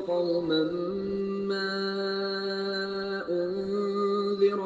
قوما ما أنذر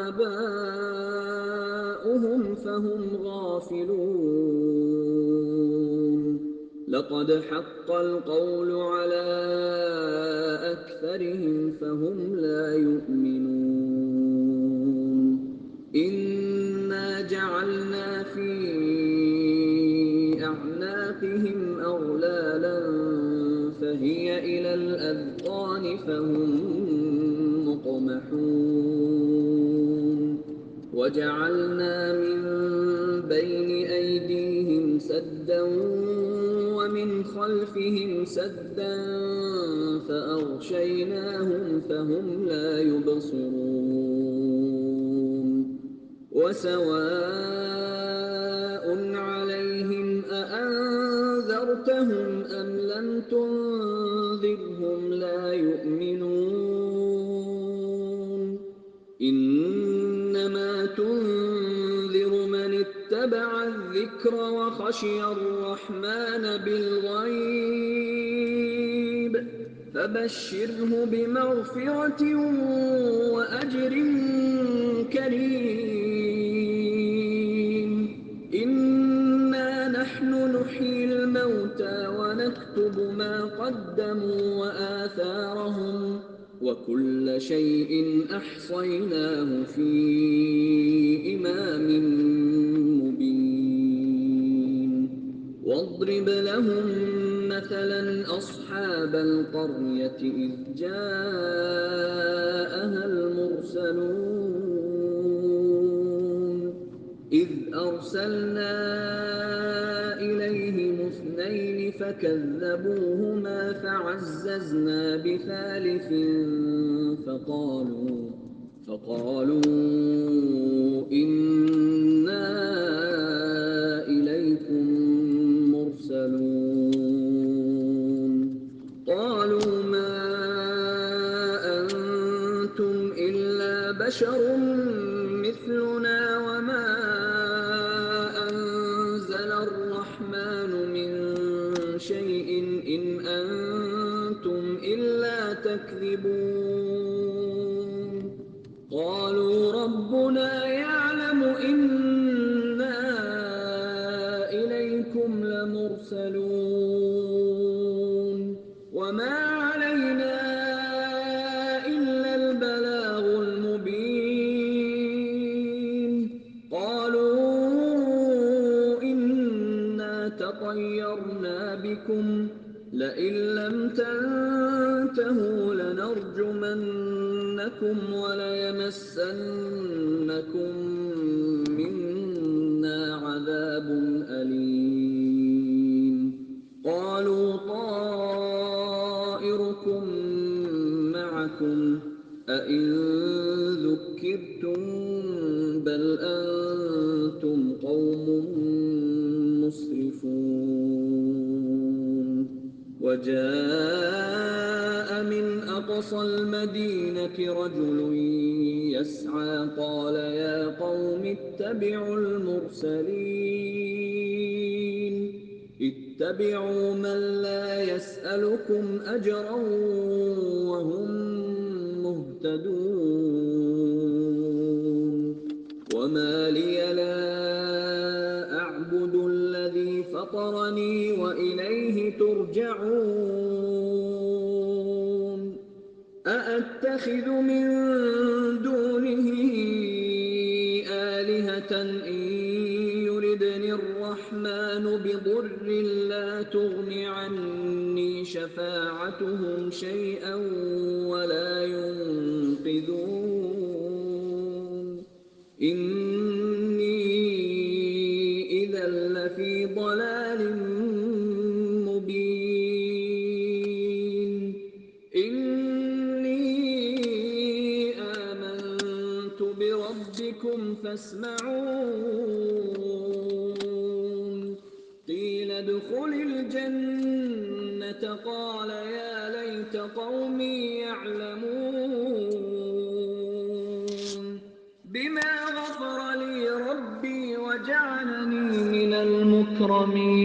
آباؤهم فهم غافلون لقد حق القول على أكثرهم فهم لا يؤمنون إنا جعلنا في أعناقهم أغلالا فهي إلى الأذقان فهم مقمحون وجعلنا من بين أيديهم سدا ومن خلفهم سدا فأغشيناهم فهم لا يبصرون وسواء عليهم أأنذرتهم أم لم تنذرهم لا يؤمنون إنما تنذر من اتبع الذكر وخشي الرحمن بالغيب فبشره بمغفرة وأجر كريم إنا نحن نحيي الموتى ونكتب ما قدموا وآثارهم وكل شيء أحصيناه في إمام مبين واضرب لهم مثلا أصحاب القرية إذ جاءها المرسلون إذ أرسلنا إليهم اثنين فكذبوهما فعززنا بثالث فقالوا إنا إليكم مرسلون قالوا ما أنتم إلا بشر مثلنا وما أنزل الرحمن من شيء إن أنتم إلا تكذبون قالوا ربنا يعلم إنا إليكم لمرسلون وما علينا إلا البلاغ المبين قالوا إنا تطيرنا بكم لئن لم تنتهوا لنرجمنكم وليمسنكم منا عذاب أليم قالوا طائركم معكم أئن ذكرتم بل أنتم قوم مسرفون وجاء من أقصى المدينة رجل يسعى قال يا قوم اتبعوا المرسلين اتبعوا من لا يسألكم أجرا وهم مهتدون وما لي لا أعبد الذي فطرني وإليه ترجعون أأتخذ من دونه آلهة إن يردني الرحمن بضر لا تغن عني شفاعتهم شيئا ولا ينقذون إني إذا لفي ضلال مبين إني آمنت بربكم فاسمعون قيل ادخل الجنة قال يا ليت قومي يعلمون بما غفر لي ربي وجعلني من المكرمين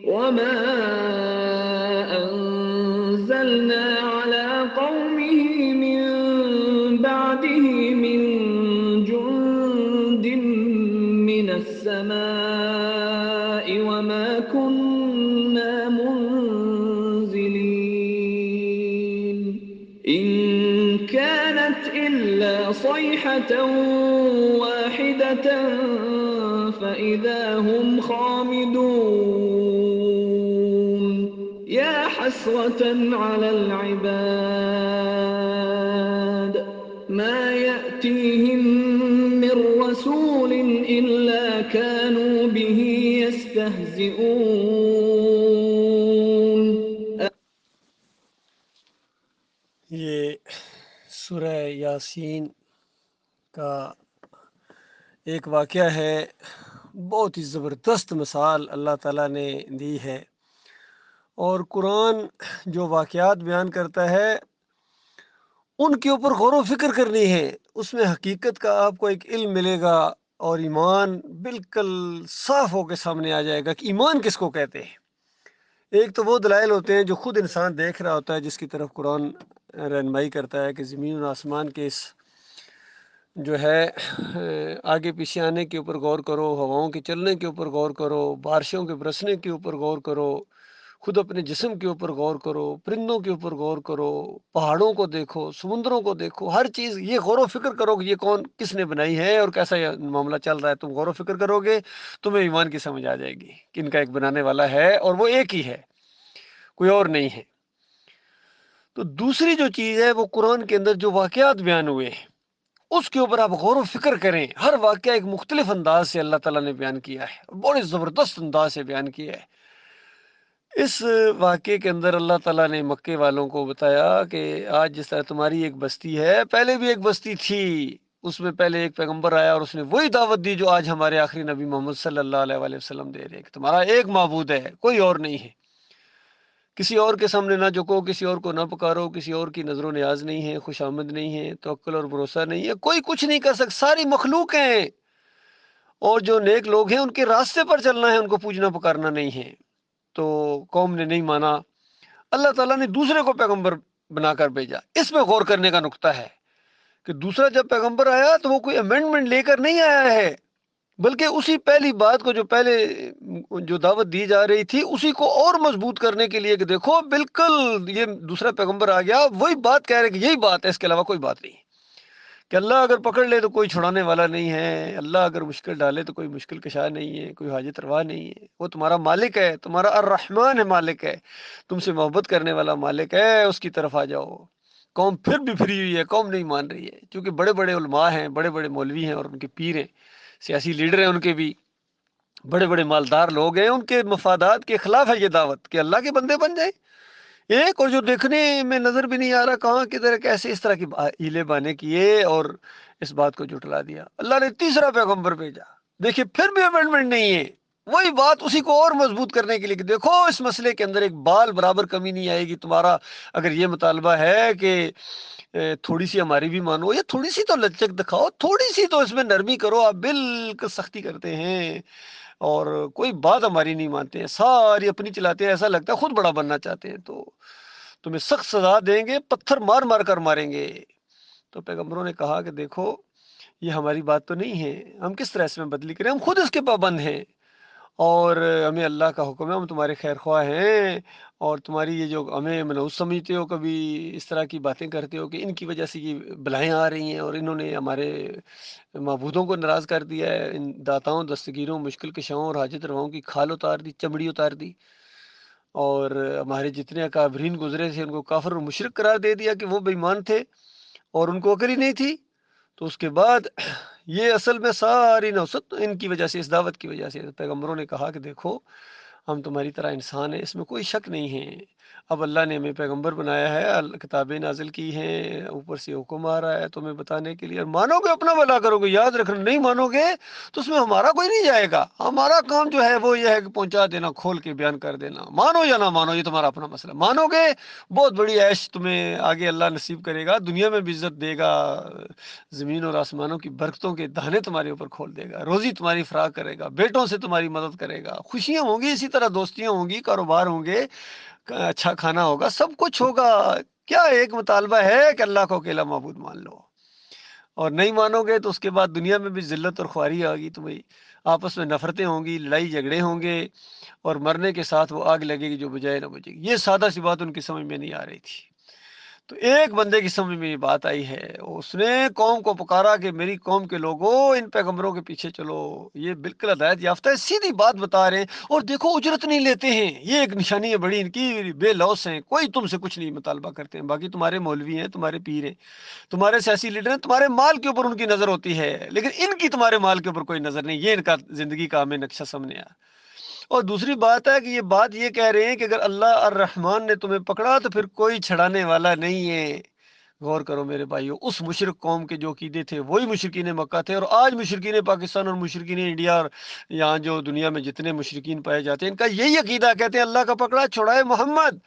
وما أنزلنا على قومه من بعده من جند من السماء وما كنا منزلين إن كانت إلا صيحة واحدة فإذا هم خامدون يا حسرة على العباد ما يأتيهم من رسول إلا كانوا به يستهزئون. یہ سورہ یاسین کا ایک واقعہ ہے، بہت ہی زبردست مثال اللہ تعالیٰ نے دی ہے، اور قرآن جو واقعات بیان کرتا ہے ان کے اوپر غور و فکر کرنی ہے، اس میں حقیقت کا آپ کو ایک علم ملے گا اور ایمان بالکل صاف ہو کے سامنے آ جائے گا کہ ایمان کس کو کہتے ہیں۔ ایک تو وہ دلائل ہوتے ہیں جو خود انسان دیکھ رہا ہوتا ہے، جس کی طرف قرآن رہنمائی کرتا ہے کہ زمین و آسمان کے اس جو ہے آگے پیچھے آنے کے اوپر غور کرو، ہواؤں کے چلنے کے اوپر غور کرو، بارشوں کے برسنے کے اوپر غور کرو، خود اپنے جسم کے اوپر غور کرو، پرندوں کے اوپر غور کرو، پہاڑوں کو دیکھو، سمندروں کو دیکھو، ہر چیز یہ غور و فکر کرو کہ یہ کون کس نے بنائی ہے اور کیسا یہ معاملہ چل رہا ہے۔ تم غور و فکر کرو گے تمہیں ایمان کی سمجھ آ جائے گی کہ ان کا ایک بنانے والا ہے اور وہ ایک ہی ہے، کوئی اور نہیں ہے۔ تو دوسری جو چیز ہے وہ قرآن کے اندر جو واقعات بیان ہوئے ہیں اس کے اوپر آپ غور و فکر کریں۔ ہر واقعہ ایک مختلف انداز سے اللہ تعالیٰ نے بیان کیا ہے، بڑے زبردست انداز سے بیان کیا ہے۔ اس واقعے کے اندر اللہ تعالیٰ نے مکے والوں کو بتایا کہ آج جس طرح تمہاری ایک بستی ہے، پہلے بھی ایک بستی تھی، اس میں پہلے ایک پیغمبر آیا اور اس نے وہی دعوت دی جو آج ہمارے آخری نبی محمد صلی اللہ علیہ وآلہ وسلم دے رہے ہیں کہ تمہارا ایک معبود ہے، کوئی اور نہیں ہے، کسی اور کے سامنے نہ جھکو، کسی اور کو نہ پکارو، کسی اور کی نظر و نیاز نہیں ہے، خوش آمد نہیں ہے، توکل اور بھروسہ نہیں ہے، کوئی کچھ نہیں کر سکتا، ساری مخلوق ہیں، اور جو نیک لوگ ہیں ان کے راستے پر چلنا ہے، ان کو پوجنا پکارنا نہیں ہے۔ تو قوم نے نہیں مانا، اللہ تعالیٰ نے دوسرے کو پیغمبر بنا کر بھیجا۔ اس میں غور کرنے کا نقطہ ہے کہ دوسرا جب پیغمبر آیا تو وہ کوئی امینڈمنٹ لے کر نہیں آیا ہے، بلکہ اسی پہلی بات کو جو پہلے جو دعوت دی جا رہی تھی اسی کو اور مضبوط کرنے کے لیے کہ دیکھو بالکل یہ دوسرا پیغمبر آ گیا، وہی بات کہہ رہے کہ یہی بات ہے، اس کے علاوہ کوئی بات نہیں، کہ اللہ اگر پکڑ لے تو کوئی چھڑانے والا نہیں ہے، اللہ اگر مشکل ڈالے تو کوئی مشکل کشا نہیں ہے، کوئی حاجت روا نہیں ہے، وہ تمہارا مالک ہے، تمہارا الرحمن ہے، مالک ہے، تم سے محبت کرنے والا مالک ہے، اس کی طرف آ جاؤ۔ قوم پھر بھی پھری ہوئی ہے، قوم نہیں مان رہی ہے، کیونکہ بڑے بڑے علماء ہیں، بڑے بڑے مولوی ہیں اور ان کے پیر ہیں، سیاسی لیڈر ہیں، ان کے بھی بڑے بڑے مالدار لوگ ہیں، ان کے مفادات کے خلاف ہے یہ دعوت کہ اللہ کے بندے بن جائیں ایک، اور جو دیکھنے میں نظر بھی نہیں آ رہا کہاں کدھر کیسے، اس طرح کی ہیلے بانے کیے اور اس بات کو جھٹلا دیا۔ اللہ نے تیسرا پیغمبر بھیجا، دیکھیے پھر بھی امینڈمنٹ نہیں ہے، وہی بات اسی کو اور مضبوط کرنے کے لیے کہ دیکھو اس مسئلے کے اندر ایک بال برابر کمی نہیں آئے گی، تمہارا اگر یہ مطالبہ ہے کہ تھوڑی سی ہماری بھی مانو، یا تھوڑی سی تو لچک دکھاؤ، تھوڑی سی تو اس میں نرمی کرو، آپ بالکل سختی کرتے ہیں اور کوئی بات ہماری نہیں مانتے ہیں، ساری اپنی چلاتے ہیں، ایسا لگتا ہے خود بڑا بننا چاہتے ہیں، تو تمہیں سخت سزا دیں گے، پتھر مار مار کر ماریں گے۔ تو پیغمبروں نے کہا کہ دیکھو یہ ہماری بات تو نہیں ہے، ہم کس طرح اس میں بدلی کریں، ہم خود اس کے پابند ہیں اور ہمیں اللہ کا حکم ہے، ہم تمہارے خیر خواہ ہیں، اور تمہاری یہ جو ہمیں منحوس سمجھتے ہو، کبھی اس طرح کی باتیں کرتے ہو کہ ان کی وجہ سے یہ بلائیں آ رہی ہیں اور انہوں نے ہمارے معبودوں کو ناراض کر دیا ہے، ان داتاؤں، دستگیروں، مشکل کشاؤں اور حاجت رواؤں کی کھال اتار دی، چمڑی اتار دی، اور ہمارے جتنے اکابرین گزرے تھے ان کو کافر اور مشرک قرار دے دیا کہ وہ بے ایمان تھے اور ان کو عقل ہی نہیں تھی۔ تو اس کے بعد یہ اصل میں ساری نوست ان کی وجہ سے، اس دعوت کی وجہ سے پیغمبروں نے کہا کہ دیکھو ہم تمہاری طرح انسان ہیں، اس میں کوئی شک نہیں ہے، اب اللہ نے ہمیں پیغمبر بنایا ہے، کتابیں نازل کی ہیں، اوپر سے حکم آ رہا ہے تمہیں بتانے کے لیے، اور مانو گے اپنا بھلا کرو گے، یاد رکھنا نہیں مانو گے تو اس میں ہمارا کوئی نہیں جائے گا، ہمارا کام جو ہے وہ یہ ہے کہ پہنچا دینا، کھول کے بیان کر دینا، مانو یا نہ مانو یہ تمہارا اپنا مسئلہ، مانو گے بہت بڑی عیش تمہیں آگے اللہ نصیب کرے گا، دنیا میں بھی عزت دے گا، زمین اور آسمانوں کی برکتوں کے دہانے تمہارے اوپر کھول دے گا، روزی تمہاری فراغ کرے گا، بیٹوں سے تمہاری مدد کرے گا، خوشیاں ہوں گی، اسی طرح دوستیاں ہوں گی، کاروبار ہوں گے، اچھا کھانا ہوگا، سب کچھ ہوگا، کیا ایک مطالبہ ہے کہ اللہ کو اکیلا معبود مان لو، اور نہیں مانو گے تو اس کے بعد دنیا میں بھی ذلت اور خواری آ گئی، تو بھائی آپس میں نفرتیں ہوں گی، لڑائی جھگڑے ہوں گے، اور مرنے کے ساتھ وہ آگ لگے گی جو بجائے نہ بجے گی۔ یہ سادہ سی بات ان کی سمجھ میں نہیں آ رہی تھی۔ تو ایک بندے کی سمجھ میں یہ بات آئی ہے، اس نے قوم کو پکارا کہ میری قوم کے لوگوں ان پیغمبروں کے پیچھے چلو، یہ بالکل ہدایت یافتہ ہے، سیدھی بات بتا رہے ہیں، اور دیکھو اجرت نہیں لیتے ہیں، یہ ایک نشانی ہے بڑی ان کی، بے لوث ہیں، کوئی تم سے کچھ نہیں مطالبہ کرتے ہیں، باقی تمہارے مولوی ہیں، تمہارے پیر ہیں، تمہارے سیاسی لیڈر ہیں، تمہارے مال کے اوپر ان کی نظر ہوتی ہے، لیکن ان کی تمہارے مال کے اوپر کوئی نظر نہیں، یہ ان کا زندگی کا ہمیں نقشہ سامنے آیا۔ اور دوسری بات ہے کہ یہ بات یہ کہہ رہے ہیں کہ اگر اللہ الرحمن نے تمہیں پکڑا تو پھر کوئی چھڑانے والا نہیں ہے۔ غور کرو میرے بھائیو، اس مشرک قوم کے جو عقیدے تھے وہی مشرکین مکہ تھے، اور آج مشرکین پاکستان اور مشرکین انڈیا اور یہاں جو دنیا میں جتنے مشرکین پائے جاتے ہیں، ان کا یہی عقیدہ، کہتے ہیں اللہ کا پکڑا چھڑائے محمد،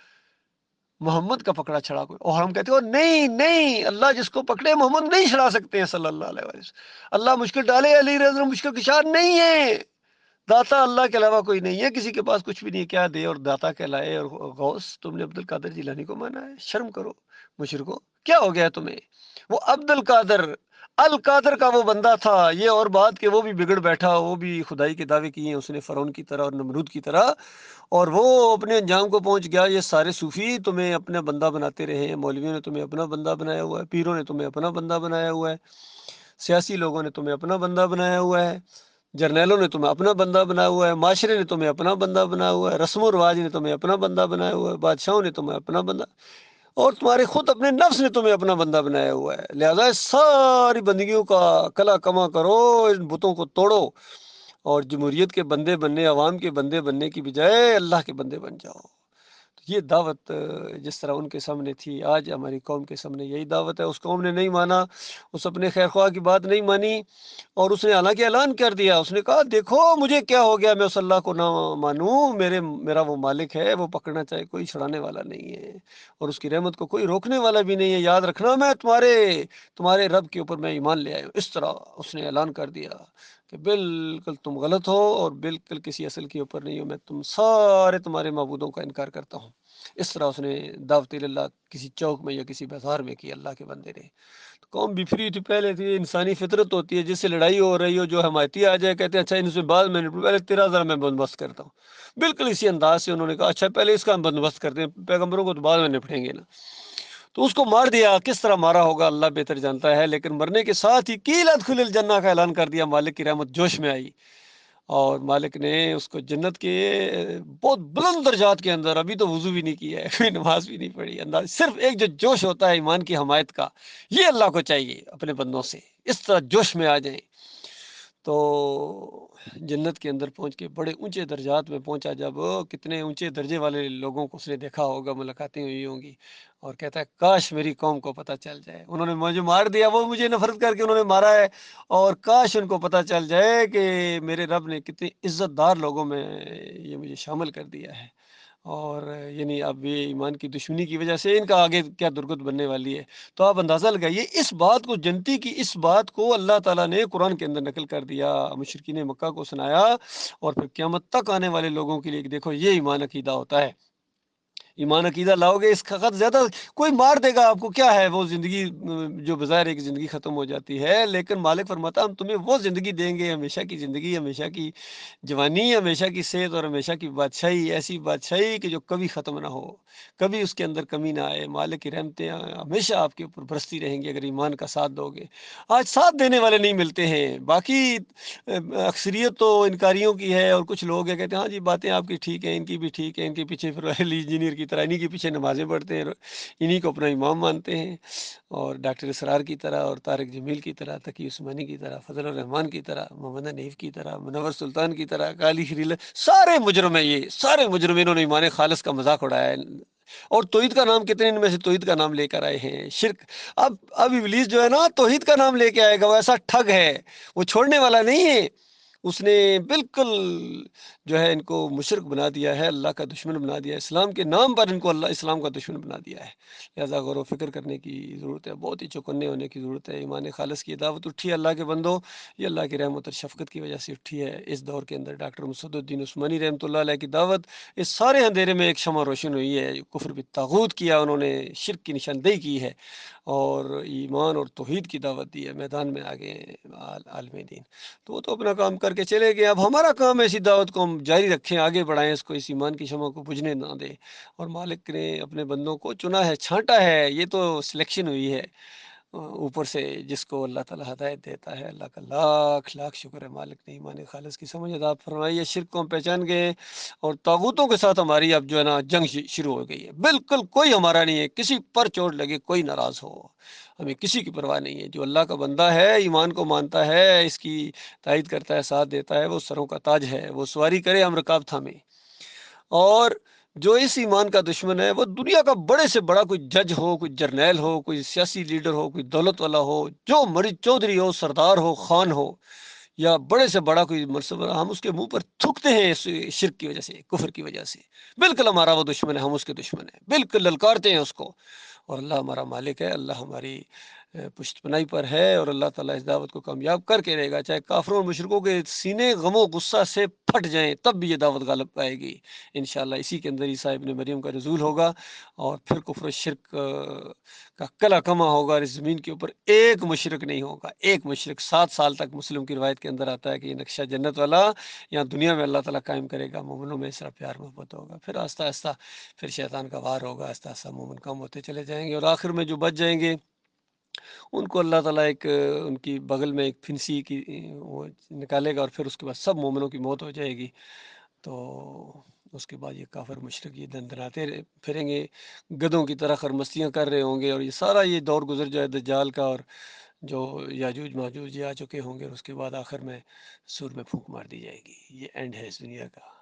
محمد کا پکڑا چھڑا کوئی، اور ہم کہتے ہیں نہیں نہیں، اللہ جس کو پکڑے محمد نہیں چھڑا سکتے ہیں صلی اللہ علیہ وسلم، اللہ مشکل ڈالے علی رضا مشکل کشار نہیں ہے، داتا اللہ کے علاوہ کوئی نہیں ہے، کسی کے پاس کچھ بھی نہیں ہے، کیا دے اور داتا کہلائے، اور غوث تم نے عبد القادر جیلانی کو مانا ہے، شرم کرو مشرکو، کیا ہو گیا تمہیں؟ وہ عبد القادر القادر کا وہ بندہ تھا، یہ اور بات کہ وہ بھی بگڑ بیٹھا، وہ بھی خدائی کے دعوے کیے ہیں اس نے، فرعون کی طرح اور نمرود کی طرح، اور وہ اپنے انجام کو پہنچ گیا۔ یہ سارے صوفی تمہیں اپنا بندہ بناتے رہے ہیں، مولویوں نے تمہیں اپنا بندہ بنایا ہوا ہے، پیروں نے تمہیں اپنا بندہ بنایا ہوا ہے، سیاسی لوگوں نے تمہیں اپنا بندہ بنایا ہوا ہے، جرنیلوں نے تمہیں اپنا بندہ بنایا ہوا ہے، معاشرے نے تمہیں اپنا بندہ بنایا ہوا ہے، رسم و رواج نے تمہیں اپنا بندہ بنایا ہوا ہے، بادشاہوں نے تمہیں اپنا بندہ، اور تمہارے خود اپنے نفس نے تمہیں اپنا بندہ بنایا ہوا ہے۔ لہذا اس ساری بندگیوں کا کلا کما کرو، ان بتوں کو توڑو، اور جمہوریت کے بندے بننے، عوام کے بندے بننے کی بجائے اللہ کے بندے بن جاؤ۔ یہ دعوت جس طرح ان کے سامنے تھی، آج ہماری قوم کے سامنے یہی دعوت ہے۔ اس قوم نے نہیں مانا، اس اپنے خیر خواہ کی بات نہیں مانی، اور اس نے حالانکہ اعلان کر دیا، اس نے کہا دیکھو مجھے کیا ہو گیا، میں اس اللہ کو نہ مانوں، میرا وہ مالک ہے، وہ پکڑنا چاہے کوئی چھڑانے والا نہیں ہے، اور اس کی رحمت کو کوئی روکنے والا بھی نہیں ہے، یاد رکھنا میں تمہارے رب کے اوپر میں ایمان لے آیا ہوں۔ اس طرح اس نے اعلان کر دیا کہ بالکل تم غلط ہو، اور بالکل کسی اصل کے اوپر نہیں ہو، میں تم سارے تمہارے معبودوں کا انکار کرتا ہوں۔ اس طرح اس نے دعوت اللہ کسی چوک میں یا کسی بازار میں کی اللہ کے بندے نے۔ تو قوم بفری تھی، پہلے تھی، انسانی فطرت ہوتی ہے، جس سے لڑائی ہو رہی ہو، جو حمایتی آ جائے، کہتے ہیں اچھا ان سے بعد میں پہلے تیرا ذرا میں بندوبست کرتا ہوں، بالکل اسی انداز سے انہوں نے کہا اچھا پہلے اس کا ہم بندوبست کرتے ہیں، پیغمبروں کو تو بعد میں نپٹیں گے نا۔ تو اس کو مار دیا، کس طرح مارا ہوگا اللہ بہتر جانتا ہے، لیکن مرنے کے ساتھ ہی قیل ادخل الجنہ کا اعلان کر دیا، مالک کی رحمت جوش میں آئی، اور مالک نے اس کو جنت کے بہت بلند درجات کے اندر، ابھی تو وضو بھی نہیں کیا ہے، کوئی نماز بھی نہیں پڑھی، انداز صرف ایک جو جوش ہوتا ہے ایمان کی حمایت کا، یہ اللہ کو چاہیے اپنے بندوں سے، اس طرح جوش میں آ جائیں تو جنت کے اندر پہنچ کے بڑے اونچے درجات میں پہنچا۔ جب کتنے اونچے درجے والے لوگوں کو اس نے دیکھا ہوگا، ملاقاتیں ہوئی ہوں گی، اور کہتا ہے کاش میری قوم کو پتہ چل جائے، انہوں نے مجھے مار دیا، وہ مجھے نفرت کر کے انہوں نے مارا ہے، اور کاش ان کو پتہ چل جائے کہ میرے رب نے کتنے عزت دار لوگوں میں یہ مجھے شامل کر دیا ہے، اور یعنی اب یہ ایمان کی دشمنی کی وجہ سے ان کا آگے کیا درگت بننے والی ہے۔ تو آپ اندازہ لگائیے، اس بات کو، جنتی کی اس بات کو اللہ تعالیٰ نے قرآن کے اندر نقل کر دیا، مشرکین مکہ کو سنایا، اور پھر قیامت تک آنے والے لوگوں کے لیے کہ دیکھو یہ ایمان عقیدہ ہوتا ہے، ایمان عقیدہ لاؤ گے، اس کا خط زیادہ کوئی مار دے گا آپ کو، کیا ہے وہ زندگی جو بظاہر ایک زندگی ختم ہو جاتی ہے، لیکن مالک فرماتا ہم تمہیں وہ زندگی دیں گے، ہمیشہ کی زندگی، ہمیشہ کی جوانی، ہمیشہ کی صحت، اور ہمیشہ کی بادشاہی، ایسی بادشاہی کہ جو کبھی ختم نہ ہو، کبھی اس کے اندر کمی نہ آئے، مالک کی رحمتیں ہمیشہ آپ کے اوپر برستی رہیں گی اگر ایمان کا ساتھ دو گے۔ آج ساتھ دینے والے نہیں ملتے ہیں، باقی اکثریت تو انکاریوں کی ہے، اور کچھ لوگ ہیں کہتے ہیں ہاں جی باتیں آپ کی ٹھیک ہیں، ان کی بھی ٹھیک ہے، ان کے پیچھے پھر انجینئر کی طرح انہی کے پیچھے نمازیں پڑھتے ہیں، انہی کو اپنا امام مانتے ہیں، اور ڈاکٹر اسرار کی طرح، اور طارق جمیل کی طرح، تقی عثمانی کی طرح، فضل الرحمان کی طرح، محمد حنیف کی طرح، منور سلطان کی طرح، کالی شریل، سارے مجرم ہیں، یہ سارے مجرم، انہوں نے ایمان خالص کا مذاق اڑایا ہے، اور توحید کا نام کتنے ان میں سے توحید کا نام لے کر آئے ہیں، شرک۔ اب ابلیس جو ہے نا توحید کا نام لے کے آئے گا، وہ ایسا ٹھگ ہے، وہ چھوڑنے والا نہیں ہے، اس نے بالکل جو ہے ان کو مشرک بنا دیا ہے، اللہ کا دشمن بنا دیا ہے، اسلام کے نام پر ان کو اللہ اسلام کا دشمن بنا دیا ہے۔ لہٰذا غور و فکر کرنے کی ضرورت ہے، بہت ہی چوکنے ہونے کی ضرورت ہے۔ ایمان خالص کی دعوت اٹھی ہے اللہ کے بندوں، یہ اللہ کی رحمت اور شفقت کی وجہ سے اٹھی ہے۔ اس دور کے اندر ڈاکٹر مسعود الدین عثمانی رحمۃ اللہ علیہ کی دعوت اس سارے اندھیرے میں ایک شمع روشن ہوئی ہے۔ کفر بالطاغوت کیا انہوں نے، شرک کی نشاندہی کی ہے اور ایمان اور توحید کی دعوت دی ہے، میدان میں آگے عالم دین۔ تو وہ تو اپنا کام کر کے چلے گئے، اب ہمارا کام ہے اسی دعوت کو ہم جاری رکھیں، آگے بڑھائیں، اس کو اس ایمان کی شمع کو بجھنے نہ دیں۔ اور مالک نے اپنے بندوں کو چنا ہے، چھانٹا ہے، یہ تو سلیکشن ہوئی ہے اوپر سے، جس کو اللہ تعالیٰ ہدایت دیتا ہے۔ اللہ کا لاکھ لاکھ شکر ہے، مالک نے ایمان خالص کی سمجھ عطا فرمائی ہے، شرک کو ہم پہچان گئے اور طاغوتوں کے ساتھ ہماری اب جو ہے نا جنگ شروع ہو گئی ہے۔ بالکل کوئی ہمارا نہیں ہے، کسی پر چوٹ لگے کوئی ناراض ہو، ہمیں کسی کی پرواہ نہیں ہے۔ جو اللہ کا بندہ ہے، ایمان کو مانتا ہے، اس کی تائید کرتا ہے، ساتھ دیتا ہے، وہ سروں کا تاج ہے، وہ سواری کرے ہم رکاب تھامیں۔ اور جو اس ایمان کا دشمن ہے، وہ دنیا کا بڑے سے بڑا کوئی جج ہو، کوئی جرنیل ہو، کوئی سیاسی لیڈر ہو، کوئی دولت والا ہو، جو مرید چودھری ہو، سردار ہو، خان ہو، یا بڑے سے بڑا کوئی منصب، ہم اس کے منہ پر تھوکتے ہیں اس شرک کی وجہ سے، کفر کی وجہ سے۔ بالکل ہمارا وہ دشمن ہے، ہم اس کے دشمن ہیں، بالکل للکارتے ہیں اس کو۔ اور اللہ ہمارا مالک ہے، اللہ ہماری پشت پناہی پر ہے، اور اللہ تعالیٰ اس دعوت کو کامیاب کر کے رہے گا، چاہے کافروں اور مشرکوں کے سینے غم و غصہ سے پھٹ جائیں، تب بھی یہ دعوت غالب پائے گی انشاءاللہ۔ اسی کے اندر عیسیٰ ابن مریم کا نزول ہوگا، اور پھر کفر و شرک کا کلا کما ہوگا، اور اس زمین کے اوپر ایک مشرک نہیں ہوگا، ایک مشرک۔ 7 سال تک مسلم کی روایت کے اندر آتا ہے کہ یہ نقشہ جنت والا یہاں دنیا میں اللہ تعالیٰ قائم کرے گا، مومنوں میں اس طرح پیار محبت ہوگا، پھر آہستہ آہستہ پھر شیطان کا وار ہوگا، آہستہ آہستہ مومن کم ہوتے چلے جائیں گے، اور آخر میں جو بچ جائیں گے ان کو اللہ تعالیٰ ایک ان کی بغل میں ایک پھنسی کی وہ نکالے گا، اور پھر اس کے بعد سب مومنوں کی موت ہو جائے گی۔ تو اس کے بعد یہ کافر مشرک یہ دندناتے پھریں گے، گدھوں کی طرح خرمستیاں کر رہے ہوں گے، اور یہ سارا یہ دور گزر جائے دجال کا، اور جو یاجوج ماجوج یہ آ چکے ہوں گے، اور اس کے بعد آخر میں سور میں پھونک مار دی جائے گی۔ یہ اینڈ ہے اس دنیا کا۔